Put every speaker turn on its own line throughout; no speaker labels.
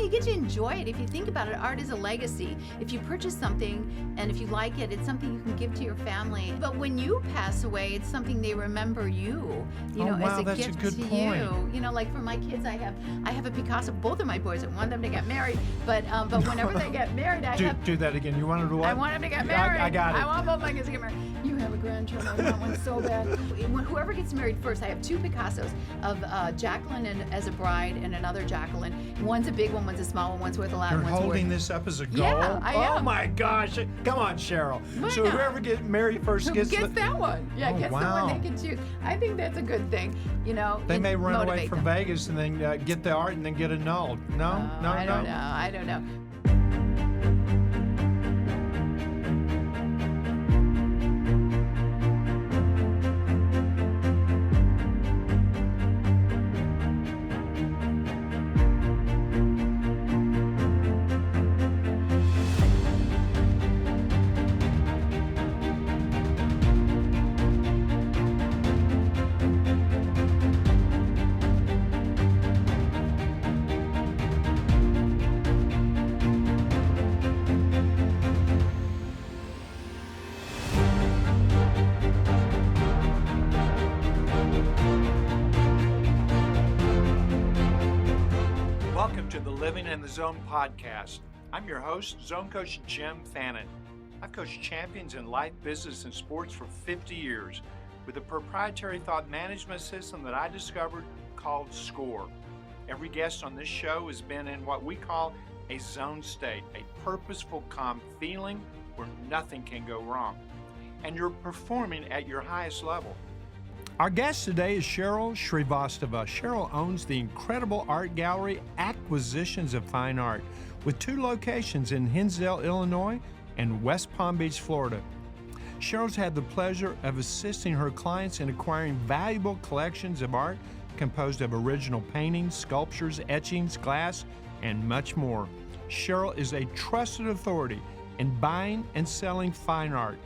you get to enjoy it. If you think about it, art is a legacy. If you purchase something and if you like it, it's something you can give to your family. But when you pass away, it's something they remember you, as a gift to you. You know, like for my kids, I have a Picasso. Both of my boys, I want them to get married, but whenever they get married,
do that again. You want to do what?
I want them to get married.
I got it.
I want both my kids to get married. You have a grandchild. I want one so bad. Whoever gets married first, I have two Picassos of Jacqueline as a bride and another Jacqueline. One's a big one, one's a small one, one's worth a lot.
You're holding this up as a goal?
Yeah, I am.
Oh my gosh. Come on, Cheryl. So whoever gets married first gets
that one. Yeah, gets the one they can choose. I think that's a good thing.
They may run away from Vegas and then get the art and then get annulled. No?
I don't know.
Welcome to the Living in the Zone podcast. I'm your host, ZoneCoach Jim Fannon. I've coached champions in life, business, and sports for 50 years with a proprietary thought management system that I discovered called SCORE. Every guest on this show has been in what we call a zone state, a purposeful, calm feeling where nothing can go wrong, and you're performing at your highest level. Our guest today is Sheryl Srivastava. Sheryl owns the incredible art gallery Acquisitions of Fine Art with 2 locations in Hinsdale, Illinois and West Palm Beach, Florida. Sheryl's had the pleasure of assisting her clients in acquiring valuable collections of art composed of original paintings, sculptures, etchings, glass, and much more. Sheryl is a trusted authority in buying and selling fine art.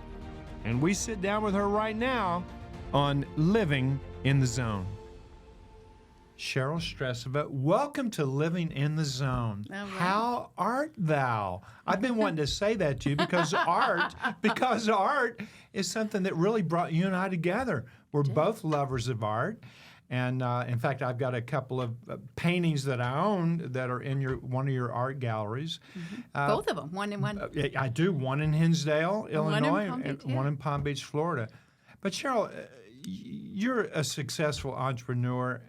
And we sit down with her right now on Living in the Zone. Sheryl Srivastava, welcome to Living in the Zone.
Right.
How art thou? I've been wanting to say that to you because art is something that really brought you and I together. We're both lovers of art. And in fact, I've got a couple of paintings that I own that are in one of your art galleries.
Mm-hmm. Both of them, one in one.
I do, one in Hinsdale, Illinois,
and
one in Palm Beach, Florida. But Cheryl, you're a successful entrepreneur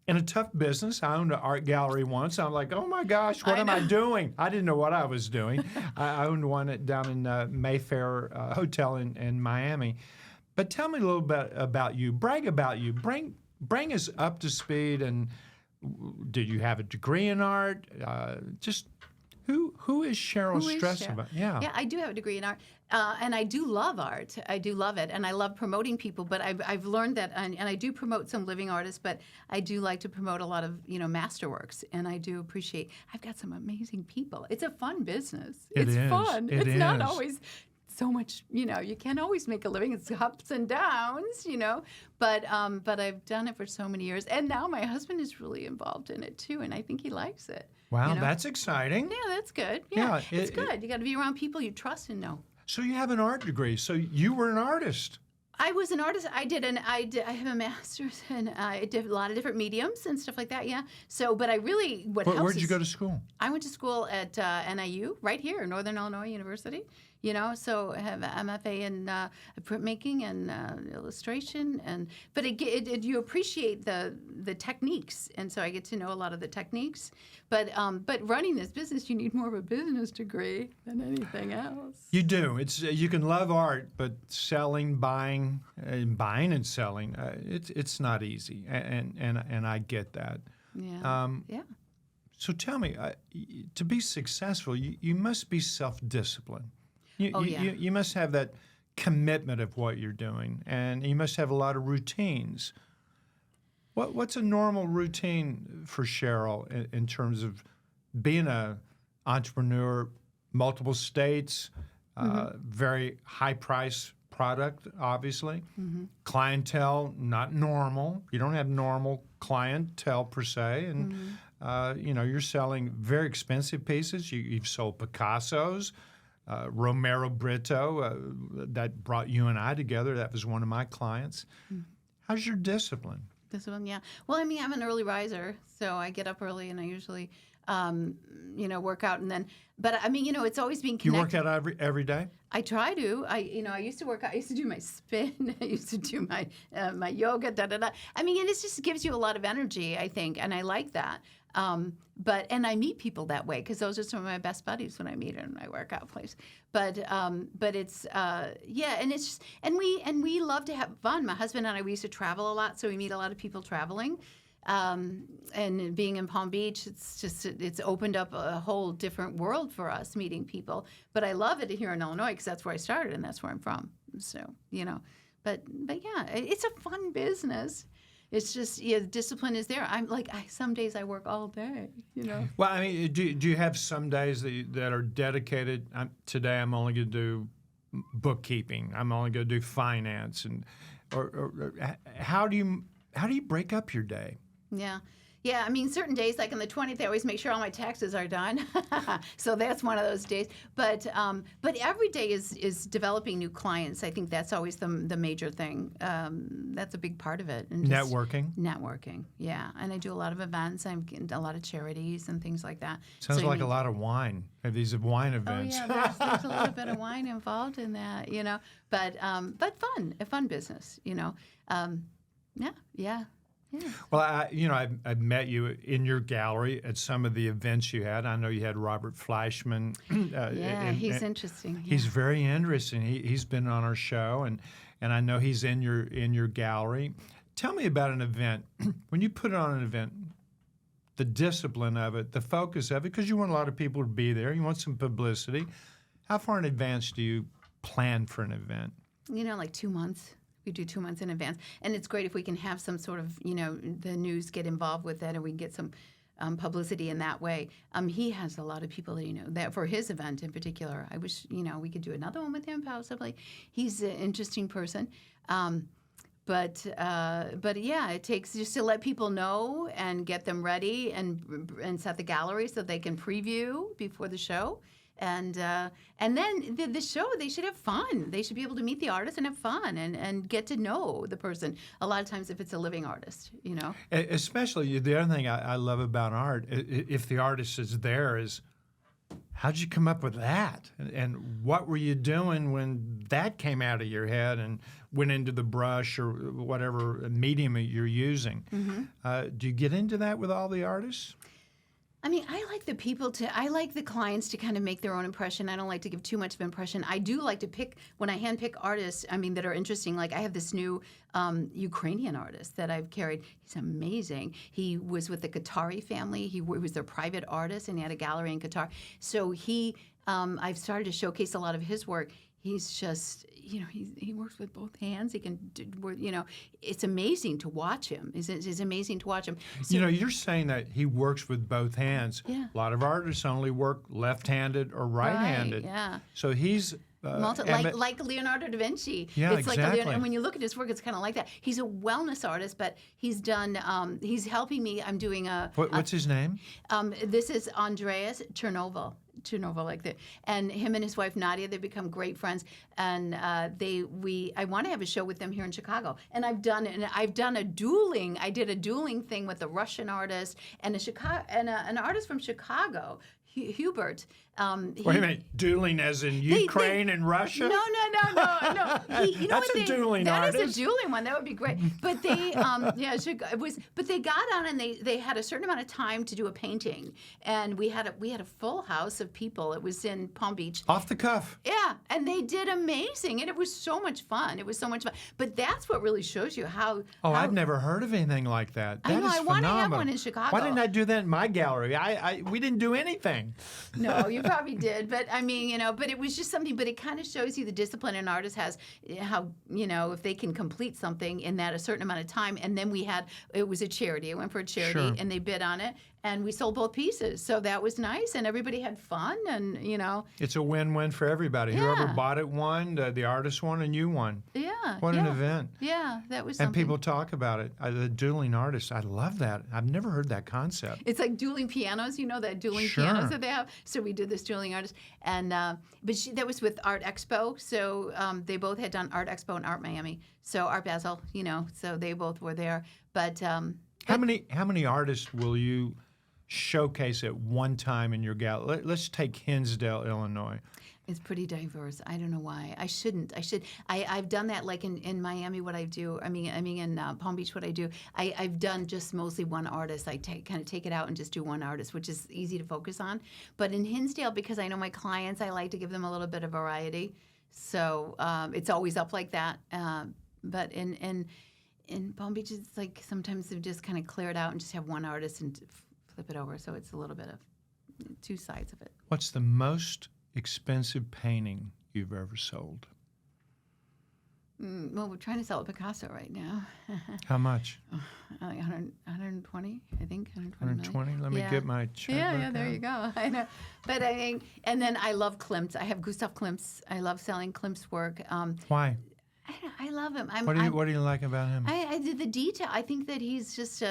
in a tough business. I owned an art gallery once. I'm like, oh my gosh, what am I doing? I didn't know what I was doing. I owned one down in Mayfair Hotel in Miami. But tell me a little bit about you. Brag about you. Bring us up to speed. And did you have a degree in art? Who is Sheryl Srivastava?
Yeah, I do have a degree in art, and I do love art. I do love it, and I love promoting people. But I've learned that, and I do promote some living artists, but I do like to promote a lot of masterworks, and I do appreciate. I've got some amazing people. It's a fun business. It's fun. It's not always so much, you can't always make a living. It's ups and downs, but I've done it for so many years. And now my husband is really involved in it too, and I think he likes it.
Wow, that's exciting.
Yeah, that's good. Yeah, it's good. You got to be around people you trust and know.
So you have an art degree. So you were an artist.
I was an artist. I have a master's, and I did a lot of different mediums and stuff like that. Yeah. So, but where
did you go to school?
I went to school at NIU, right here, Northern Illinois University. So I have an MFA in printmaking and illustration, but you appreciate the techniques, and so I get to know a lot of the techniques. But running this business, you need more of a business degree than anything else.
You do. You can love art, but buying and selling, it's not easy, and I get that.
Yeah. Yeah.
So tell me, to be successful, you must be self-disciplined. You must have that commitment of what you're doing, and you must have a lot of routines. What's a normal routine for Cheryl in terms of being an entrepreneur, multiple states, very high-price product, obviously, clientele, not normal. You don't have normal clientele per se, and You're selling very expensive pieces. You've sold Picassos, Romero Brito, that brought you and I together. That was one of my clients. How's your discipline?
Discipline, yeah. Well, I mean, I'm an early riser, so I get up early and I usually, work out and then. But I mean, it's always being connected.
You work out every day?
I try to. I used to work out. I used to do my spin. I used to do my my yoga. I mean, and it just gives you a lot of energy, I think, and I like that. And I meet people that way because those are some of my best buddies when I meet in my workout place. But it's and it's just, and we love to have fun. My husband and I, we used to travel a lot, so we meet a lot of people traveling. And being in Palm Beach, it's opened up a whole different world for us meeting people. But I love it here in Illinois because that's where I started and that's where I'm from. So, but yeah, it's a fun business. It's just, discipline is there. I'm like, some days I work all day,
Well, I mean, do you have some days that are dedicated? Today I'm only going to do bookkeeping. I'm only going to do finance. Or how do you break up your day?
Yeah. Yeah, I mean, certain days, like on the 20th, I always make sure all my taxes are done. So that's one of those days. But every day is developing new clients. I think that's always the major thing. That's a big part of it. And Networking, yeah. And I do a lot of events. I'm getting a lot of charities and things like that.
Sounds like a lot of wine. These wine events.
Oh, yeah, there's a little bit of wine involved in that, But fun, a fun business, Yeah.
Well, I've met you in your gallery at some of the events you had. I know you had Robert Fleischman.
He's interesting. Yeah.
He's very interesting. He's been on our show, and I know he's in your gallery. Tell me about an event. When you put on an event, the discipline of it, the focus of it, because you want a lot of people to be there. You want some publicity. How far in advance do you plan for an event?
Like 2 months. We do 2 months in advance. And it's great if we can have some sort of, the news get involved with that and we can get some publicity in that way. He has a lot of people that for his event in particular. I wish, we could do another one with him possibly. He's an interesting person. But yeah, it takes just to let people know and get them ready and set the gallery so they can preview before the show. And then the show, they should have fun. They should be able to meet the artist and have fun and get to know the person. A lot of times if it's a living artist,
Especially, the other thing I love about art, if the artist is there, is how'd you come up with that? And what were you doing when that came out of your head and went into the brush or whatever medium you're using? Mm-hmm. Do you get into that with all the artists?
I mean, I like the clients to kind of make their own impression. I don't like to give too much of an impression. I do like to when I handpick artists, that are interesting. Like I have this new Ukrainian artist that I've carried. He's amazing. He was with the Qatari family. He was their private artist, and he had a gallery in Qatar. So I've started to showcase a lot of his work. He's just, he works with both hands. He can, it's amazing to watch him. It's amazing to watch him. So,
you're saying that he works with both hands.
Yeah.
A lot of artists only work left-handed or right-handed.
Right, yeah.
So he's...
like Leonardo da Vinci.
Yeah,
it's
exactly.
And when you look at his work, it's kind of like that. He's a wellness artist, but he's done, he's helping me. I'm doing
What's his name?
This is Andreas Chernobyl, like that. And him and his wife Nadia, they've become great friends. And I want to have a show with them here in Chicago. And I've done a dueling. I did a dueling thing with a Russian artist and an artist from Chicago. Hubert.
Wait a minute, dueling as in Ukraine and Russia?
No.
That's a dueling artist.
That is a dueling one. That would be great. But they, But they got on and they had a certain amount of time to do a painting, and we had a full house of people. It was in Palm Beach.
Off the cuff.
Yeah, and they did amazing, and it was so much fun. But that's what really shows you how.
I've never heard of anything like that. That is
I want to have
phenomenal.
one in Chicago.
Why didn't I do that in my gallery? We didn't do anything.
No, you probably did, but but it was just something. But it kind of shows you the discipline an artist has, how if they can complete something in that a certain amount of time. And then it was a charity. It went for a charity,
Sure.
and they bid on it. and we sold both pieces. So that was nice, and everybody had fun, and
It's a win-win for everybody. Whoever
Yeah.
bought it won, the artist won, and you won.
yeah.
What
yeah.
an event.
Yeah, that was
And
something.
people talk about it. The dueling artist, I love that. I've never heard that concept.
It's like dueling pianos, that dueling
Sure.
pianos that they have. So we did this dueling artist, and that was with Art Expo. So they both had done Art Expo and Art Miami. So Art Basel, so they both were there. But
How many artists will you showcase at one time in your gallery? Let's take Hinsdale, Illinois.
it's pretty diverse. I don't know why. I shouldn't. I've done that like in Miami. What I do. I mean in Palm Beach. What I do. I've done just mostly one artist. I kind of take it out and just do one artist, which is easy to focus on. But in Hinsdale, because I know my clients, I like to give them a little bit of variety. So it's always up like that. But in Palm Beach, it's like sometimes they just kind of clear it out and just have one artist and flip it over. So it's a little bit of two sides of it.
What's the most expensive painting you've ever sold?
Well, we're trying to sell a Picasso right now.
How much?
Like 120, I think. 120
120? Let me get my checkbook
Yeah, there
out.
you go. I know. But I think, and then I love Klimt's. I have Gustav Klimt's. I love selling Klimt's work.
Why?
I love him.
What do you like about him?
I did the detail. I think that he's just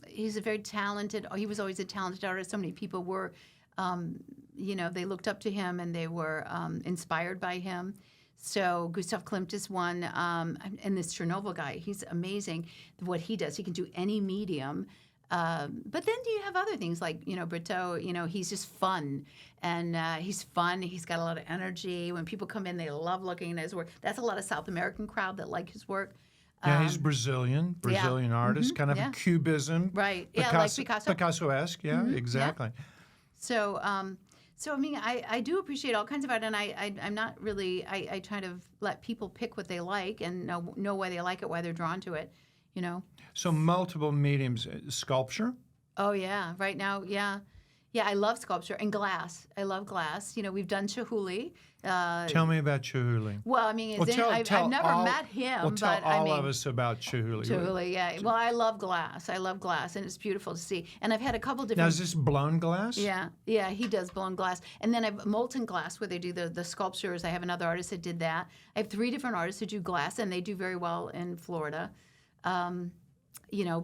he's a very talented. He was always a talented artist. So many people were, they looked up to him and they were inspired by him. So Gustav Klimt is one, and this Chernobyl guy. He's amazing. What he does, he can do any medium. But then you have other things like, Brito, he's just fun. And he's fun. He's got a lot of energy. When people come in, they love looking at his work. That's a lot of South American crowd that like his work.
Yeah, he's Brazilian artist, kind of a cubism.
Right. Yeah, like Picasso.
Picasso-esque, yeah, exactly.
So, I mean, I do appreciate all kinds of art, and I'm not really, I try to let people pick what they like and know why they like it, why they're drawn to it,
So multiple mediums. Sculpture?
Oh, yeah. Right now, yeah. Yeah, I love sculpture and glass. I love glass. We've done Chihuly.
Tell me about Chihuly.
Well, I mean, I've never met him.
Well, tell
but
all of us about Chihuly.
Chihuly, yeah. Well, I love glass. And it's beautiful to see. And I've had a couple different...
Now, is this blown glass?
Yeah, he does blown glass. And then I've molten glass where they do the sculptures. I have another artist that did that. I have 3 different artists who do glass, and they do very well in Florida.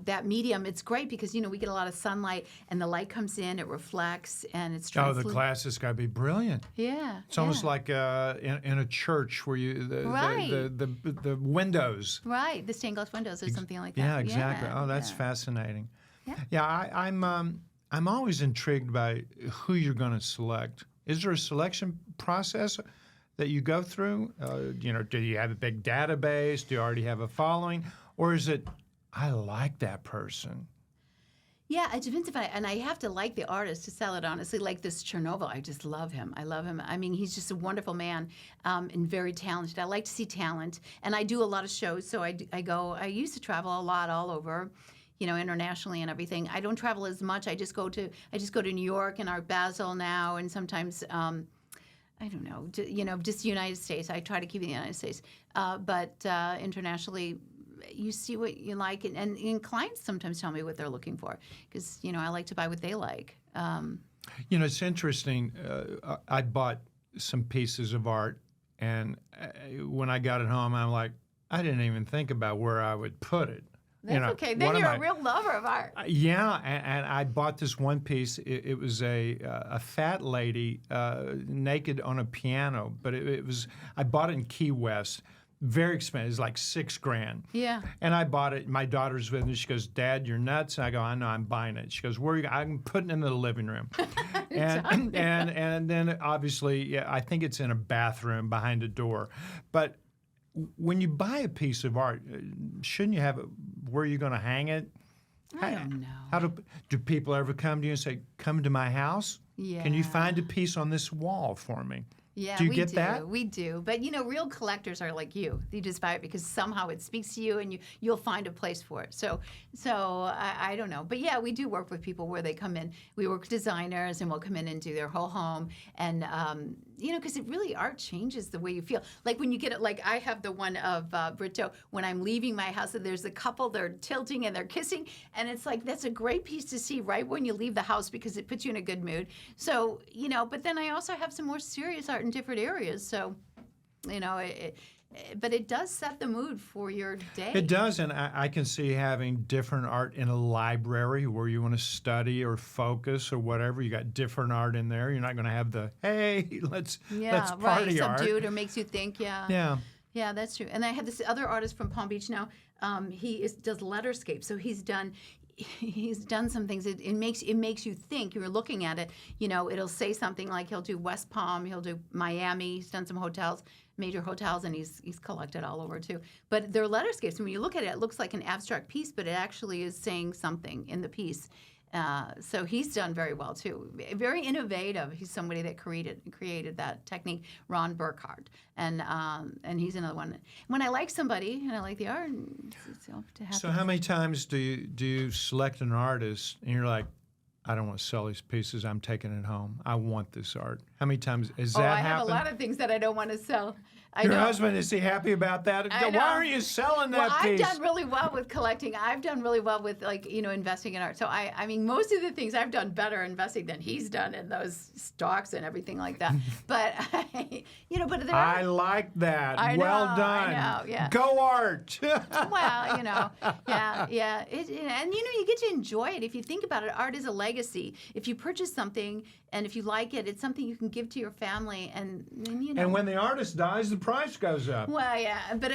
That medium, it's great because, we get a lot of sunlight and the light comes in, it reflects, and it's
Oh, the glass has got to be brilliant.
Yeah.
It's almost like in a church where the windows.
Right, the stained glass windows or something like that.
Yeah, exactly. Oh, that's fascinating. Yeah, I'm always intrigued by who you're going to select. Is there a selection process that you go through? Do you have a big database? Do you already have a following? Or is it, I like that person?
Yeah, it depends and I have to like the artist to sell it, honestly. Like this Chernobyl, I just love him. I love him. I mean, he's just a wonderful man and very talented. I like to see talent. And I do a lot of shows, so I used to travel a lot all over, internationally and everything. I don't travel as much. I just go to New York and Art Basel now, and sometimes, I don't know, just the United States. I try to keep it in the United States. But internationally, you see what you like, and clients sometimes tell me what they're looking for because, I like to buy what they like.
It's interesting. I bought some pieces of art, and when I got it home, I'm like, I didn't even think about where I would put it.
That's okay. Then you're a real lover of art.
Yeah, and I bought this one piece. It was a fat lady naked on a piano, but it was. I bought it in Key West. Very expensive. It's like $6,000.
Yeah.
And I bought it. My daughter's with me. She goes, "Dad, you're nuts." And I go, "I know. I'm buying it." She goes, "Where are you?" I'm putting it in the living room. and then obviously, yeah, I think it's in a bathroom behind a door. But when you buy a piece of art, shouldn't you have it where you're going to hang it?
I don't know.
How do people ever come to you and say, "Come to my house?
Yeah.
Can you find a piece on this wall for me?"
Yeah,
Do you
we
get
do.
that?
We do. But, real collectors are like you. You just buy it because somehow it speaks to you and you'll find a place for it. So I don't know. But, yeah, we do work with people where they come in. We work with designers and we'll come in and do their whole home. And, because it really, art changes the way you feel. Like when you get it, like I have the one of Brito, when I'm leaving my house and there's a couple, they're tilting and they're kissing. And it's like, that's a great piece to see right when you leave the house because it puts you in a good mood. So, but then I also have some more serious art in different areas. So, but it does set the mood for your day.
It does, and I can see having different art in a library where you want to study or focus or whatever. You got different art in there. You're not going to have the, hey, let's party art.
Subdued or makes you think,
Yeah.
Yeah, that's true. And I have this other artist from Palm Beach now. He does letterscape. So he's done some things. It makes you think. You're looking at it. It'll say something like he'll do West Palm, he'll do Miami. He's done some hotels, major hotels, and he's collected all over too. But they're letterscapes. And when you look at it, it looks like an abstract piece, but it actually is saying something in the piece. So he's done very well too. Very innovative. He's somebody that created that technique. Ron Burkhardt, and he's another one. When I like somebody and I like the art, it's to happen.
So how many times do you select an artist and you're like, I don't want to sell these pieces. I'm taking it home. I want this art. How many times has that happened?
I have a lot of things that I don't want to sell.
Your husband, is he happy about that? Why aren't you selling that piece?
I've done really well with collecting. I've done really well with investing in art. So I mean, most of the things I've done better investing than he's done in those stocks and everything like that. But
I like that.
I know,
well done.
I know, yeah.
Go art.
Well, yeah. And you get to enjoy it. If you think about it, art is a legacy. If you purchase something and if you like it, it's something you can give to your family. And
when the artist dies, the price goes up.
Well, yeah, but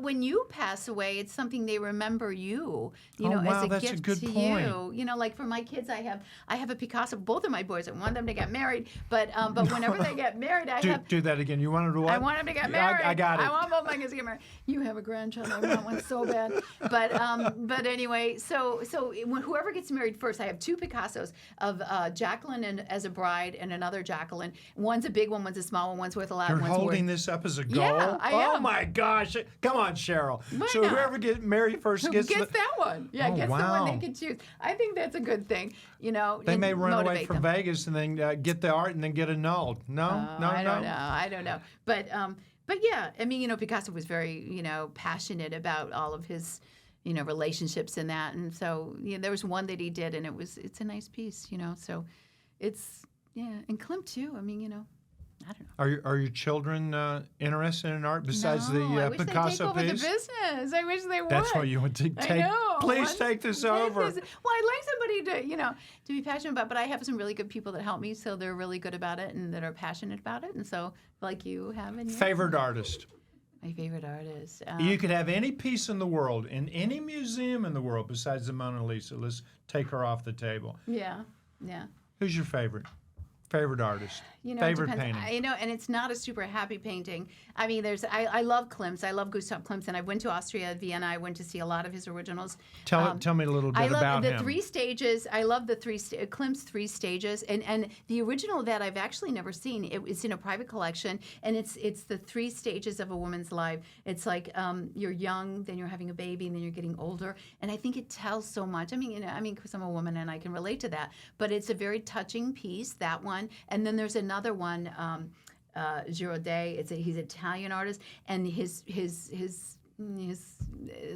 when you pass away, it's something they remember you.
Wow,
as a
that's
gift
a good
to
point.
you. Like for my kids, I have a Picasso. Both of my boys, I want them to get married, but whenever they get married,
do that again. You wanted to what?
I want them to get married.
I got it.
I want both my kids to get married. You have a grandchild. I want one so bad. But anyway, so whoever gets married first, I have two Picassos of Jacqueline as a bride and another Jacqueline. One's a big one, one's a small one, one's worth a lot.
You're holding this up as a goal?
Yeah, I am.
Oh my gosh. Come on, Cheryl. So whoever gets married first gets
that one. Yeah, gets the one they can choose. I think that's a good thing.
They may run away from Vegas and then get the art and then get annulled. No.
I don't know. But yeah, I mean, Picasso was very, passionate about all of his, relationships and that. And so, there was one that he did and it's a nice piece, so it's, and Klimt too. I mean, I don't know.
Are your children interested in art besides the Picasso
I wish they'd take over
piece?
the business. I wish they would.
That's what you would take.
I know.
Please take this over.
Well, I'd like somebody to be passionate about. But I have some really good people that help me, so they're really good about it and that are passionate about it. And so, like you have in your
favorite artist.
My favorite artist.
You could have any piece in the world, in any museum in the world besides the Mona Lisa. Let's take her off the table.
Yeah.
Who's your favorite? Favorite artist? Favorite painting?
And it's not a super happy painting. I mean, I love Klimt's. I love Gustav Klimt, and I went to Austria, Vienna. I went to see a lot of his originals.
Tell me a little bit about him.
I love the 3 stages. I love the Klimt's 3 stages, and the original that I've actually never seen. It's in a private collection, and it's the 3 stages of a woman's life. It's like you're young, then you're having a baby, and then you're getting older, and I think it tells so much. I mean, because I'm a woman and I can relate to that, but it's a very touching piece. That one, and then there's another one. Giraudet, he's an Italian artist, and his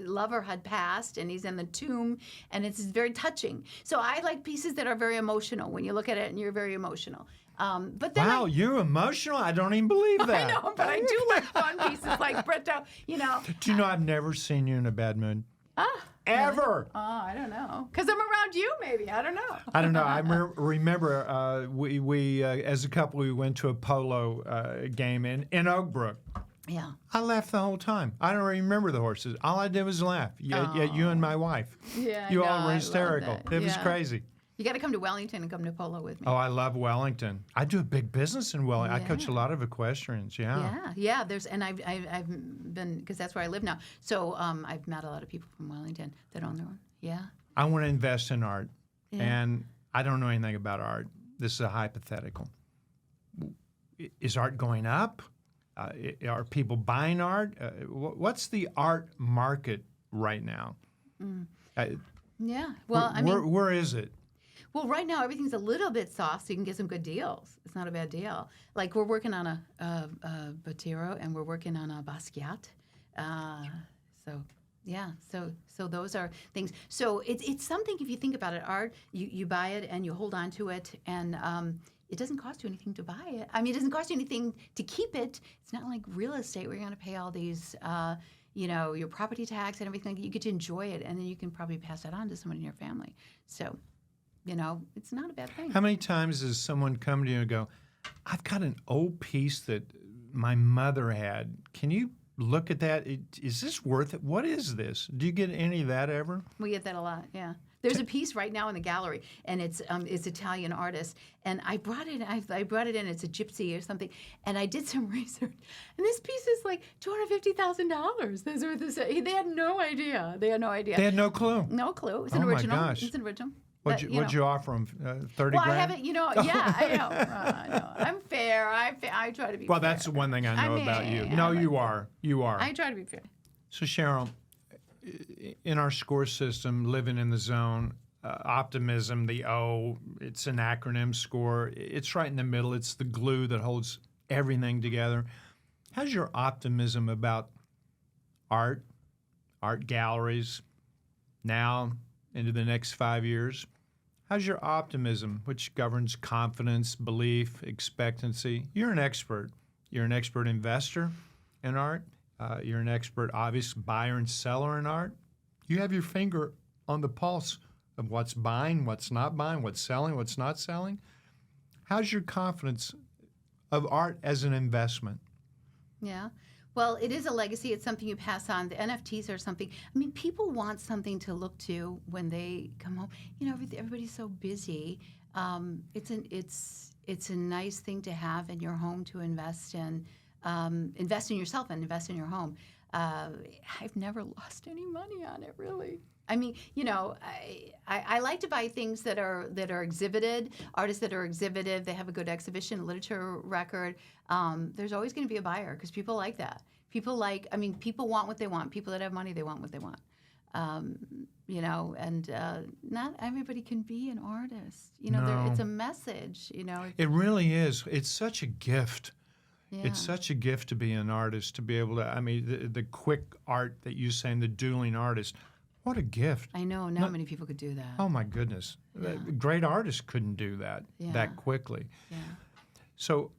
lover had passed, and he's in the tomb, and it's very touching. So I like pieces that are very emotional. When you look at it, and you're very emotional. But then
you're emotional? I don't even believe that.
I know, but I do like fun pieces like Brito.
Do you know I've never seen you in a bad mood? Ever.
Oh, I don't know. Because I'm around you, maybe. I don't know.
I don't know. I remember we as a couple, we went to a polo game in Oak Brook.
Yeah.
I laughed the whole time. I don't remember the horses. All I did was laugh. Yet you and my wife.
Yeah,
you all were hysterical. It was crazy.
You got to come to Wellington and come to polo with me.
Oh, I love Wellington. I do a big business in Wellington. I coach a lot of equestrians.
Yeah. I've been, because that's where I live now. So I've met a lot of people from Wellington that own their own. Yeah.
I want to invest in art, and I don't know anything about art. This is a hypothetical. is art going up? Are people buying art? What's the art market right now?
Yeah. Well, I mean,
where is it?
well, right now everything's a little bit soft, so you can get some good deals. It's not a bad deal. Like we're working on a Botero, and we're working on a Basquiat. So yeah, so those are things. So it's something, if you think about it, art. You buy it and you hold on to it, and it doesn't cost you anything to buy it. I mean, it doesn't cost you anything to keep it. It's not like real estate where you're going to pay all these. Your property tax and everything. You get to enjoy it, and then you can probably pass that on to someone in your family. So, it's not a bad thing.
How many times has someone come to you and go, I've got an old piece that my mother had. Can you look at that? Is this worth it? What is this? Do you get any of that ever?
We get that a lot, yeah. There's a piece right now in the gallery, and it's Italian artist, and I brought it. I brought it in. It's a gypsy or something, and I did some research, and this piece is like $250,000. They had no idea. They had no idea.
They had no clue.
No clue. It's an original.
My gosh.
It's an original.
What'd you offer them? 30
well,
grand?
I haven't. Yeah, I know. I know. I'm fair. I try to be.
Well,
fair.
that's the one thing I know about you. No, you are. You are.
I try to be fair.
So, Cheryl, in our score system, living in the zone, optimism, the O, it's an acronym, SCORE. It's right in the middle. It's the glue that holds everything together. How's your optimism about art galleries, now into the next 5 years? How's your optimism, which governs confidence, belief, expectancy? You're an expert. You're an expert investor in art. You're an expert, obvious buyer and seller in art. You have your finger on the pulse of what's buying, what's not buying, what's selling, what's not selling. How's your confidence of art as an investment?
Yeah. Well, it is a legacy. It's something you pass on. The NFTs are something. I mean, people want something to look to when they come home. Everybody's so busy. It's a nice thing to have in your home to invest in. Invest in yourself and invest in your home. I've never lost any money on it, really. I mean, I like to buy things that are exhibited, artists that are exhibited. They have a good exhibition, literature record. There's always going to be a buyer because people like that. People want what they want. People that have money, they want what they want. Not everybody can be an artist.
No.
It's a message.
It really is. It's such a gift.
Yeah.
It's such a gift to be an artist, to be able to, the quick art that you say, the dueling artist. What a gift.
I know. Not many people could do that.
Oh, my goodness.
Yeah.
Great artists couldn't do that that quickly.
Yeah.
So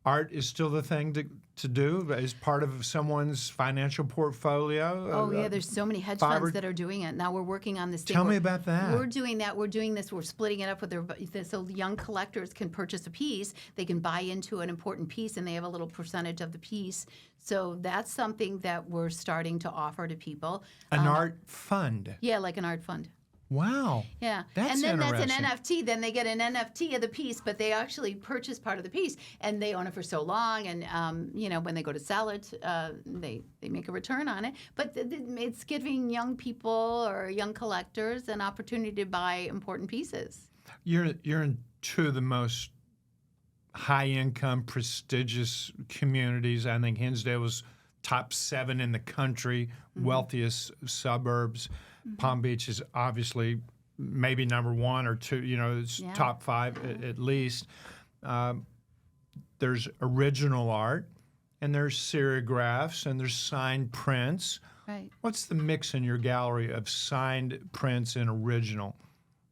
art is still the thing to do as part of someone's financial portfolio?
Oh, yeah. There's so many hedge funds that are doing it. Now we're working on this thing.
Tell me about that.
We're doing that. We're doing this. We're splitting it up so young collectors can purchase a piece. They can buy into an important piece, and they have a little percentage of the piece. So that's something that we're starting to offer to people.
An art fund?
Yeah, like an art fund.
Wow.
Yeah.
That's
and then
interesting.
that's an NFT. Then they get an NFT of the piece, but they actually purchase part of the piece, and they own it for so long. And when they go to sell it, they make a return on it. But it's giving young people or young collectors an opportunity to buy important pieces.
You're in two of the most high-income, prestigious communities. I think Hinsdale was top 7 in the country, wealthiest suburbs. Palm Beach is obviously maybe number 1 or 2, it's top 5 at least. There's original art, and there's serigraphs, and there's signed prints.
Right.
What's the mix in your gallery of signed prints and original?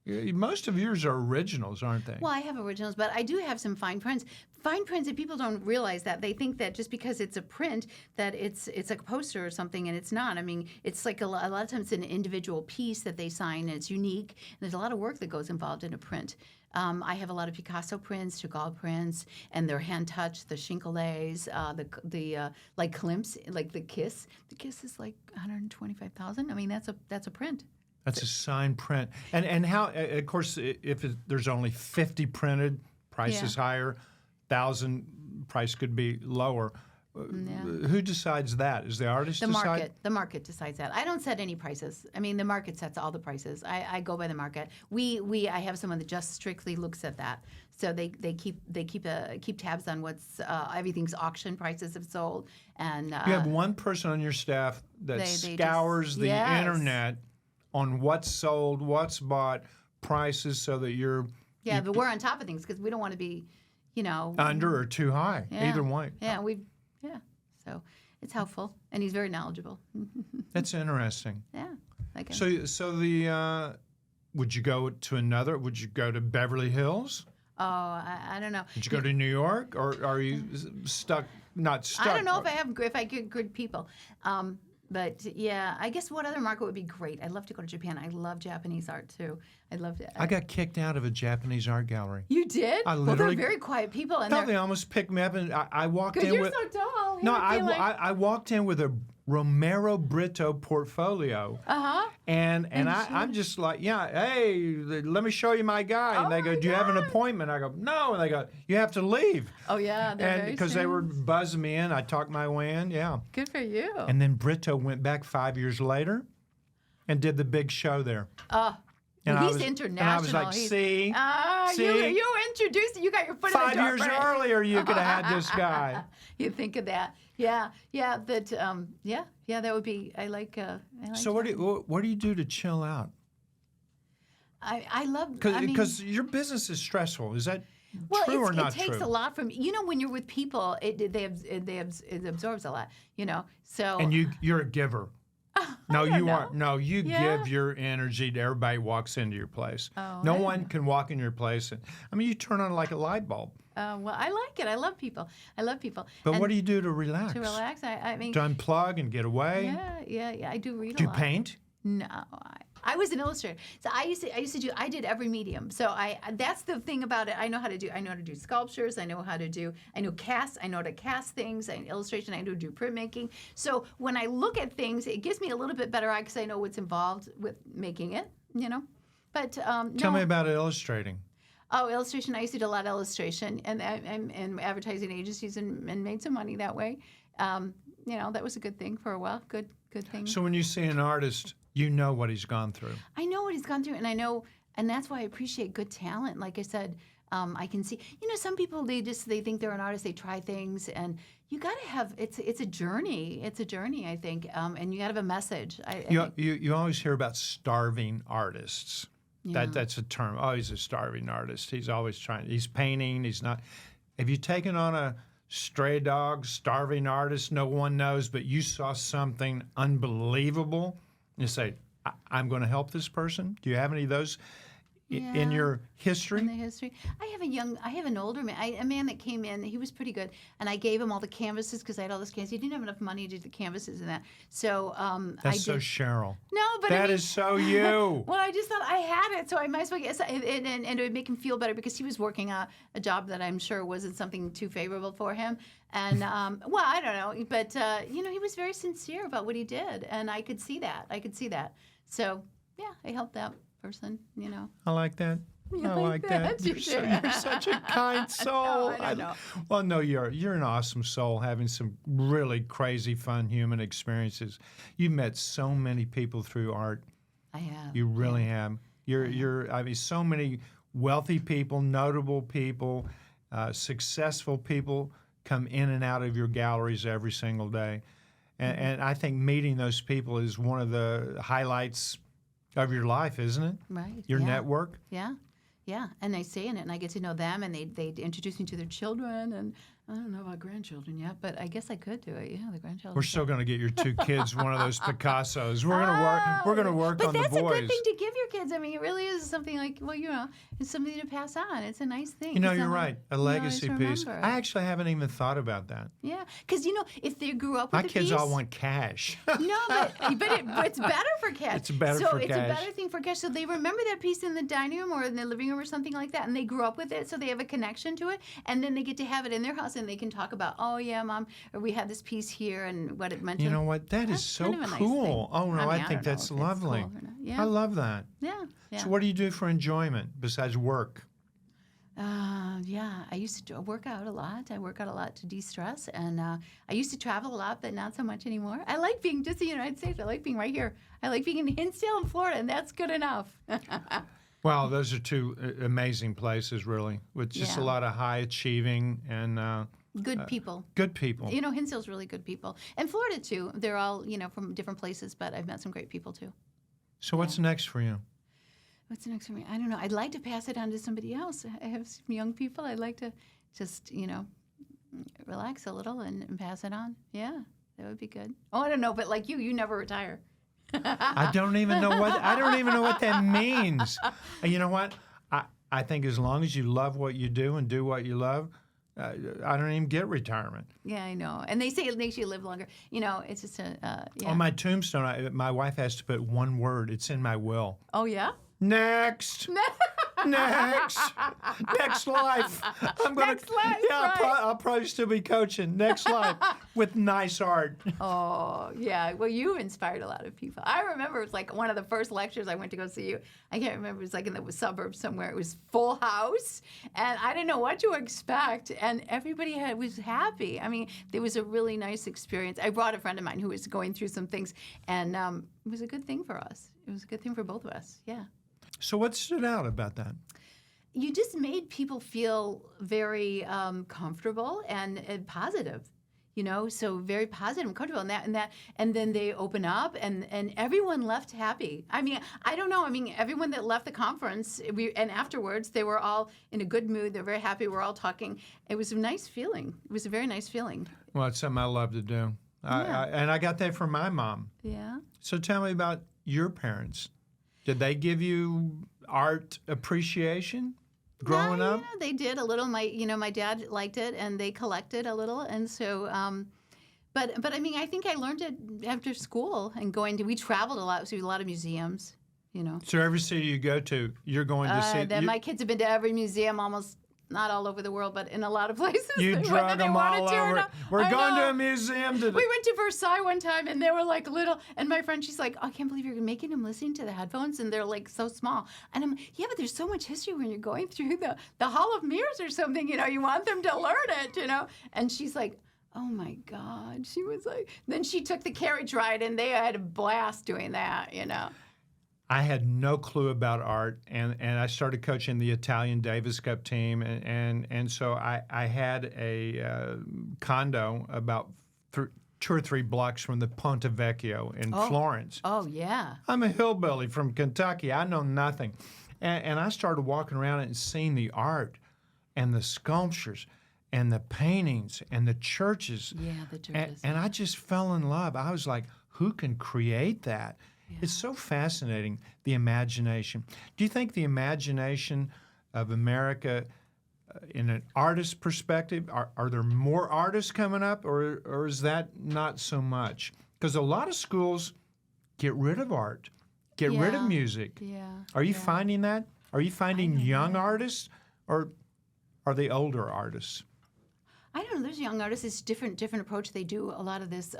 Most of yours are originals, aren't they?
Well, I have originals, but I do have some fine prints. Fine prints, and people don't realize that. They think that just because it's a print, that it's like a poster or something, and it's not. I mean, it's like a lot of times it's an individual piece that they sign, and it's unique. And there's a lot of work that goes involved in a print. I have a lot of Picasso prints, Chagall prints, and they're hand-touched, the Shinkolets, like Klimt's, like the Kiss. The Kiss is like $125,000. I mean, that's a print.
That's a signed print. And how, of course, if there's only 50 printed, price is higher. 1,000, price could be lower. Who decides that? Is the artist decide?
The market decides that. I don't set any prices. I mean, the market sets all the prices. I go by the market. I have someone that just strictly looks at that. So they keep tabs on what's everything's auction prices have sold, and
you have one person on your staff that scours the internet on what's sold, what's bought, prices, so that you're
but we're on top of things because we don't want to be,
under or too high. Either way.
So it's helpful, and he's very knowledgeable.
That's interesting.
Yeah.
Would you go to another? Would you go to Beverly Hills?
Oh, I don't know.
Would you go to New York, or are you stuck? Not stuck.
I don't know if I get good people. But yeah, I guess what other market would be great? I'd love to go to Japan. I love Japanese art too. I'd love to.
I got kicked out of a Japanese art gallery.
You did?
Well,
they're very quiet people. And
they almost picked me up, and I walked in
you're
with.
so tall.
No, I walked in with a Romero Brito portfolio. And I'm just like, hey, let me show you my guy. And they go, do you have an appointment? I go, no. And they go, you have to leave.
Oh, yeah.
And because they were buzzing me in, I talked my way in,
Good for you.
And then Brito went back 5 years later and did the big show there.
And he's international.
And I was like, see?
You introduced it. You got your foot in the door.
5 years earlier, you could have had this guy.
You think of that. Yeah. That would be, I like
so what do you do to chill out?
I love,
because your business is stressful. Is that true or not true?
It takes a lot from, when you're with people, it absorbs a lot, so.
And you're a giver. No, you aren't. No, you give your energy to everybody who walks into your place. No one can walk in your place. You turn on like a light bulb.
Well, I like it. I love people.
But what do you do to relax?
To relax? To
unplug and get away?
Yeah. I do read a lot.
Do you paint?
No, I was an illustrator. So I did every medium. So that's the thing about it. I know how to do sculptures. I know how to cast things. Illustration. I know how to do printmaking. So when I look at things, it gives me a little bit better eye because I know what's involved with making it, But
Tell me about illustrating.
Oh, illustration. I used to do a lot of illustration and advertising agencies and made some money that way. That was a good thing for a while. Good thing.
So when you see an artist, you know what he's gone through.
I know what he's gone through, and that's why I appreciate good talent. Like I said, I can see. Some people they think they're an artist. They try things, and you got to have. It's a journey. It's a journey, I think, and you got to have a message.
You always hear about starving artists.
Yeah.
That's a term. Oh, he's a starving artist. He's always trying. He's painting. He's not. Have you taken on a stray dog, starving artist? No one knows, but you saw something unbelievable. You say, I'm going to help this person. Do you have any of those in your history?
In the history, I have an older man, a man that came in. He was pretty good, and I gave him all the canvases because I had all this canvas. He didn't have enough money to do the canvases and that. So
that's so Cheryl.
No, but
that is so you.
Well, I just thought I had it, so I might as well get. And it would make him feel better because he was working a job that I'm sure wasn't something too favorable for him. And well, I don't know, but he was very sincere about what he did, and I could see that. So yeah, I helped that person.
I like that. I like that. You're such a kind soul.
I know.
Well, no, you're an awesome soul, having some really crazy, fun human experiences. You met so many people through art.
I have.
You really have. So many wealthy people, notable people, successful people come in and out of your galleries every single day. And I think meeting those people is one of the highlights of your life, isn't it?
Right.
Your network?
Yeah, and they stay in it, and I get to know them, and they introduce me to their children, and I don't know about grandchildren yet, but I guess I could do it. Yeah, the grandchildren.
We're still going to get your two kids one of those Picassos. We're going to work. We're going to work on the boys.
But that's a good thing to give your kids. It really is something like, it's something to pass on. It's a nice thing.
You're right. A legacy piece. I actually haven't even thought about that.
Yeah, because if they grew up with
my kids all want cash.
No, but it's better for cash.
It's better for cash. So
it's a better thing for cash. So they remember that piece in the dining room or in the living room or something like that, and they grew up with it, so they have a connection to it, and then they get to have it in their house, and they can talk about, oh yeah, Mom, or we had this piece here and what it meant.
You know what? That's so
kind of a
cool.
Nice
oh no, I think that's lovely.
Cool yeah.
I love that.
Yeah.
So what do you do for enjoyment besides work?
Yeah, I used to work out a lot. I work out a lot to de-stress, and I used to travel a lot, but not so much anymore. I like being just in the United States. I like being right here. I like being in Hinsdale in Florida, and that's good enough.
Well, those are two amazing places, really, with just a
Yeah.
lot of high achieving and
Good people.
good people.
You know, Hinsdale's really good people. And Florida, too. They're all, from different places, but I've met some great people, too.
So what's next for you?
What's next for me? I don't know. I'd like to pass it on to somebody else. I have some young people. I'd like to just, relax a little and pass it on. Yeah, that would be good. Oh, I don't know, but like you never retire.
I don't even know what that means. You know what? I think as long as you love what you do and do what you love, I don't even get retirement.
Yeah, I know. And they say it makes you live longer. It's just yeah.
On my tombstone, my wife has to put one word. It's in my will.
Oh, yeah?
Next. Next life.
Next life,
Yeah,
right.
I'll probably still be coaching. Next life with nice art.
Oh, yeah. Well, you inspired a lot of people. I remember it was like one of the first lectures I went to go see you. I can't remember. It was like in the suburbs somewhere. It was full house, and I didn't know what to expect, and everybody was happy. I mean, it was a really nice experience. I brought a friend of mine who was going through some things, and it was a good thing for us. It was a good thing for both of us. Yeah.
So what stood out about that?
You just made people feel very comfortable and positive, so very positive and comfortable, and then they open up, and everyone left happy. I mean, I don't know. I mean, everyone that left the conference, and afterwards, they were all in a good mood. They're very happy. We're all talking. It was a nice feeling. It was a very nice feeling.
Well, it's something I love to do. And I got that from my mom.
Yeah.
So tell me about your parents. Did they give you art appreciation growing up?
Yeah, they did a little. My dad liked it, and they collected a little, and so. But I mean, I think I learned it after school and we traveled a lot, so a lot of museums.
So every city you go to, you're going to see.
My kids have been to every museum, almost not all over the world, but in a lot of places.
You drug them all over. We're going to a museum.
We went to Versailles one time, and they were like little. And my friend, she's like, "Oh, I can't believe you're making them listening to the headphones, and they're like so small." And I'm, yeah, but there's so much history when you're going through the Hall of Mirrors or something. You want them to learn it. And she's like, "Oh my God!" She was like. Then she took the carriage ride, and they had a blast doing that.
I had no clue about art, and I started coaching the Italian Davis Cup team, and so I had a condo about 2 or 3 blocks from the Ponte Vecchio in Florence.
Oh, yeah.
I'm a hillbilly from Kentucky. I know nothing. And I started walking around and seeing the art and the sculptures and the paintings and the churches.
Yeah, the churches.
And I just fell in love. I was like, who can create that? Yeah. It's so fascinating, the imagination. Do you think the imagination of America, in an artist perspective, are there more artists coming up, or is that not so much? Because a lot of schools get rid of art, get rid of music.
Yeah.
Are you finding that? Are you finding young artists, or are they older artists?
I don't know. There's young artists. It's different approach. They do a lot of this.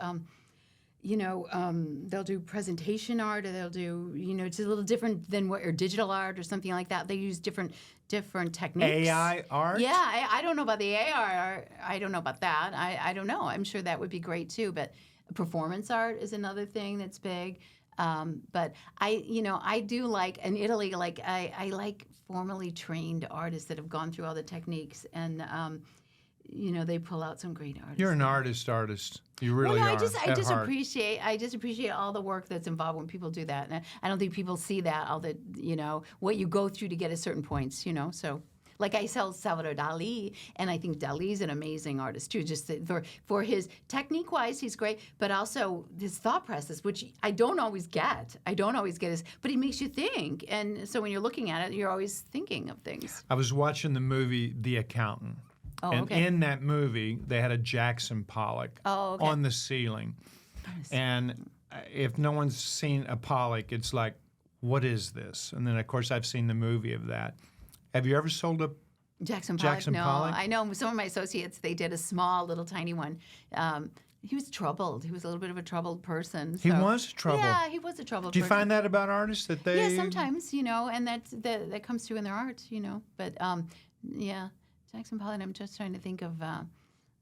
They'll do presentation art, or they'll do, it's a little different than or digital art or something like that. They use different techniques.
AI art?
Yeah, I don't know about the AI art. I don't know about that. I don't know. I'm sure that would be great too. But performance art is another thing that's big. But I do like, in Italy, like I like formally trained artists that have gone through all the techniques, and they pull out some great artists.
You're an artist. You really are.
I just appreciate all the work that's involved when people do that, and I don't think people see that, all the what you go through to get at certain points. So. Like I sell Salvador Dali, and I think Dali's an amazing artist too. Just for his technique-wise, he's great, but also his thought process, which I don't always get. But he makes you think, and so when you're looking at it, you're always thinking of things.
I was watching the movie The Accountant.
Oh,
and
okay.
in that movie, they had a Jackson Pollock on the ceiling. And if no one's seen a Pollock, it's like, what is this? And then, of course, I've seen the movie of that. Have you ever sold a
Jackson Pollock? No,
Pollock?
I know some of my associates, they did a small, little, tiny one. He was troubled. He was a little bit of a troubled person.
He was troubled?
Yeah, he was a troubled person.
Do you find that about artists, that they...
Yeah, sometimes, and that comes through in their art, But Yeah, Jackson Pollock. I'm just trying to think of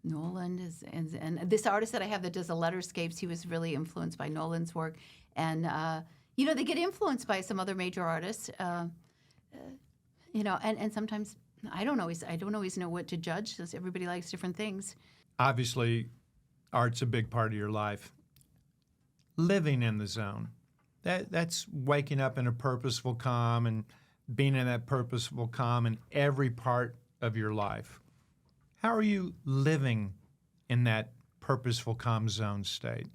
Nolan and this artist that I have that does the letterscapes. He was really influenced by Nolan's work, and they get influenced by some other major artists. And sometimes I don't always know what to judge, because everybody likes different things.
Obviously, art's a big part of your life. Living in the zone, that's waking up in a purposeful calm and being in that purposeful calm in every part of your life. How are you living in that purposeful calm zone state?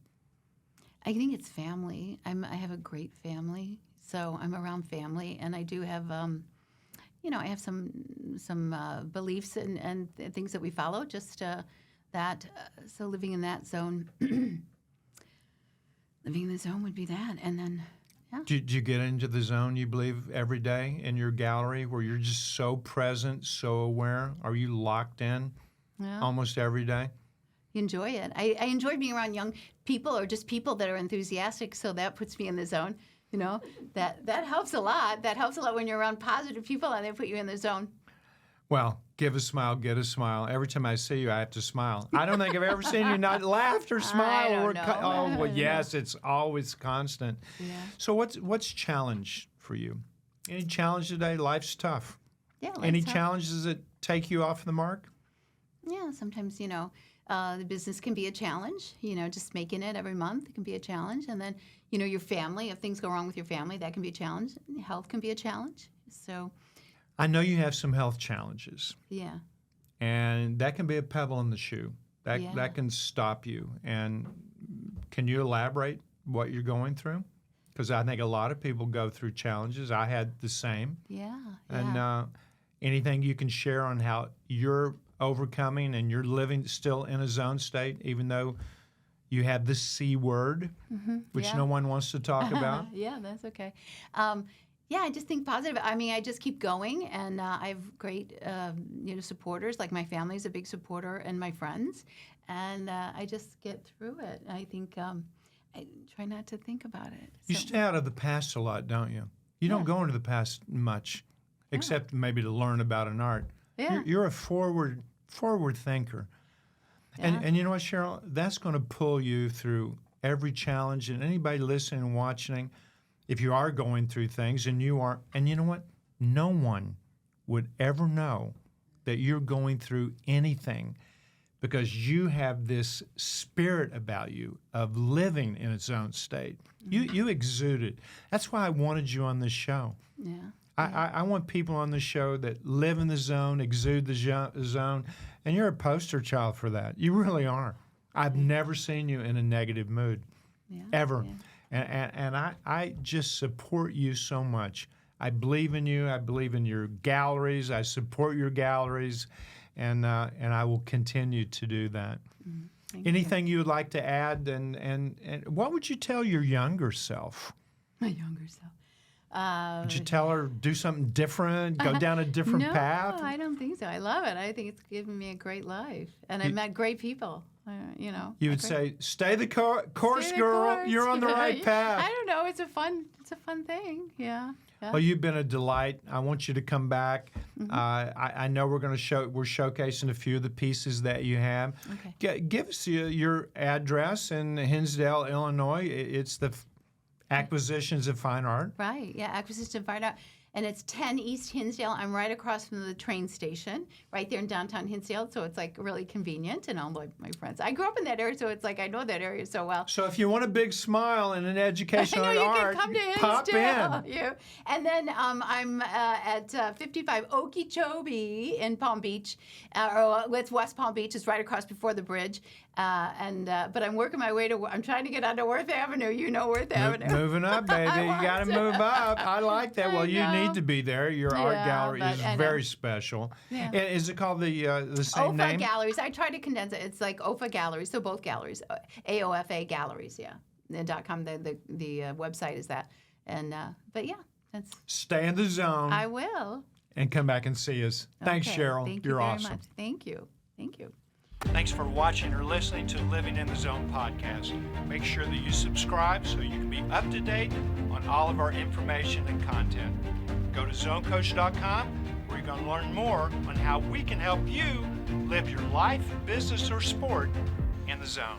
I think it's family. I have a great family, so I'm around family, and I do have, I have some beliefs and things that we follow. Just that. So living in that zone, living in the zone would be that, and then. Yeah.
Do you get into the zone, you believe, every day in your gallery where you're just so present, so aware? Are you locked in almost every day?
You enjoy it. I enjoy being around young people or just people that are enthusiastic, so that puts me in the zone. That helps a lot. That helps a lot when you're around positive people and they put you in the zone.
Well, give a smile, get a smile. Every time I see you, I have to smile. I don't think I've ever seen you not laugh or smile.
I don't know.
Yes, it's always constant.
Yeah.
So what's challenge for you? Any challenge today? Life's tough.
Yeah.
Any challenges that take you off the mark?
Yeah, sometimes, the business can be a challenge. Just making it every month can be a challenge. And then, your family, if things go wrong with your family, that can be a challenge. Health can be a challenge. So...
I know you have some health challenges.
Yeah.
And that can be a pebble in the shoe. That can stop you. And can you elaborate what you're going through? Because I think a lot of people go through challenges. I had the same.
Yeah.
And anything you can share on how you're overcoming and you're living still in a zone state, even though you have the C word, which no one wants to talk about?
Yeah, that's okay. Yeah, I just think positive. I mean, I just keep going, and I have great, supporters. Like my family's a big supporter, and my friends, and I just get through it. I think I try not to think about it.
You stay out of the past a lot, don't you? You don't go into the past much, except maybe to learn about an art.
Yeah.
You're a forward thinker, and you know what, Cheryl? That's going to pull you through every challenge. And anybody listening and watching, if you are going through things and you are, and you know what? No one would ever know that you're going through anything because you have this spirit about you of living in its own state. You exude it. That's why I wanted you on this show.
Yeah.
I want people on the show that live in the zone, exude the zone, and you're a poster child for that. You really are. I've never seen you in a negative mood, ever. Yeah. And I just support you so much. I believe in you. I believe in your galleries. I support your galleries, and I will continue to do that. Anything you would like to add? And what would you tell your younger self?
My younger self.
Would you tell her do something different, go down a different path?
No, I don't think so. I love it. I think it's given me a great life, and I met great people.
You would say, "Stay the course, girl. You're on the right path."
I don't know. It's a fun thing. Yeah.
Well, you've been a delight. I want you to come back. I know we're showcasing a few of the pieces that you have.
Okay.
Give us your address in Hinsdale, Illinois. It's the Acquisitions of Fine Art.
Right. Yeah. Acquisitions of Fine Art. And it's 10 East Hinsdale. I'm right across from the train station, right there in downtown Hinsdale. So it's like really convenient, and all my friends. I grew up in that area, so it's like I know that area so well.
So if you want a big smile and an education on art,
can come to
pop
Hinsdale.
in.
And then I'm at 55 Okeechobee in Palm Beach, or it's West Palm Beach. It's right across before the bridge. But I'm working my way I'm trying to get onto Worth Avenue. You know Worth Avenue.
Moving up, baby. You got to move up. I like that. Well, you need to be there. Your art gallery is very special. Yeah. And is it called the same name?
OFA Galleries. I try to condense it. It's like OFA Galleries. So both galleries. AOFA Galleries. Yeah. .com. The website is that. And but yeah, that's.
Stay in the zone.
I will.
And come back and see us. Thanks, Cheryl.
Thank you
You're
very
awesome.
much. Thank you. Thank you.
Thanks for watching or listening to Living in the Zone podcast. Make sure that you subscribe so you can be up to date on all of our information and content. Go to ZoneCoach.com where you going to learn more on how we can help you live your life, business, or sport in the zone.